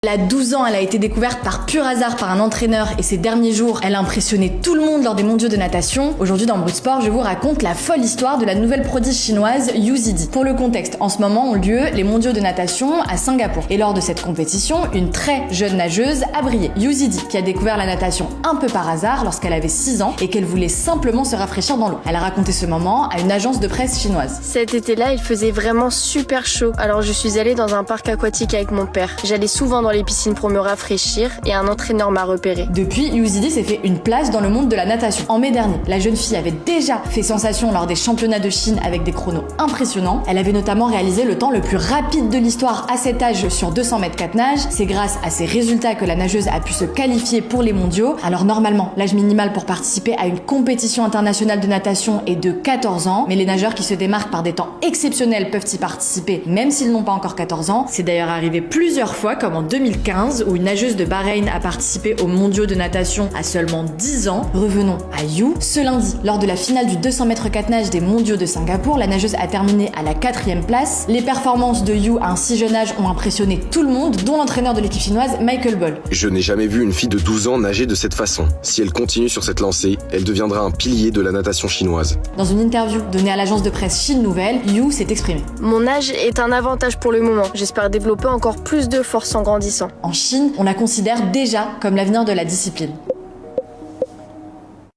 Elle a 12 ans, elle a été découverte par pur hasard par un entraîneur et ces derniers jours, elle a impressionné tout le monde lors des mondiaux de natation. Aujourd'hui dans Brut Sport, je vous raconte la folle histoire de la nouvelle prodige chinoise Yu Zidi. Pour le contexte, en ce moment ont lieu les mondiaux de natation à Singapour. Et lors de cette compétition, une très jeune nageuse a brillé. Yu Zidi, qui a découvert la natation un peu par hasard lorsqu'elle avait 6 ans et qu'elle voulait simplement se rafraîchir dans l'eau. Elle a raconté ce moment à une agence de presse chinoise. Cet été-là, il faisait vraiment super chaud. Alors je suis allée dans un parc aquatique avec mon père. J'allais souvent dans les piscines pour me rafraîchir et un entraîneur m'a repéré. Depuis, Yu Zidi s'est fait une place dans le monde de la natation. En mai dernier, la jeune fille avait déjà fait sensation lors des championnats de Chine avec des chronos impressionnants. Elle avait notamment réalisé le temps le plus rapide de l'histoire à cet âge sur 200 mètres 4 nages. C'est grâce à ces résultats que la nageuse a pu se qualifier pour les mondiaux. Alors normalement, l'âge minimal pour participer à une compétition internationale de natation est de 14 ans, mais les nageurs qui se démarquent par des temps exceptionnels peuvent y participer même s'ils n'ont pas encore 14 ans. C'est d'ailleurs arrivé plusieurs fois, comme en 2015 où une nageuse de Bahreïn a participé aux mondiaux de natation à seulement 10 ans. Revenons à Yu. Ce lundi, lors de la finale du 200 mètres 4 nages des mondiaux de Singapour, la nageuse a terminé à la 4e place. Les performances de Yu à un si jeune âge ont impressionné tout le monde, dont l'entraîneur de l'équipe chinoise, Michael Ball. Je n'ai jamais vu une fille de 12 ans nager de cette façon. Si elle continue sur cette lancée, elle deviendra un pilier de la natation chinoise. Dans une interview donnée à l'agence de presse Chine Nouvelle, Yu s'est exprimé. Mon âge est un avantage pour le moment. J'espère développer encore plus de force en grandissant. En Chine, on la considère déjà comme l'avenir de la discipline.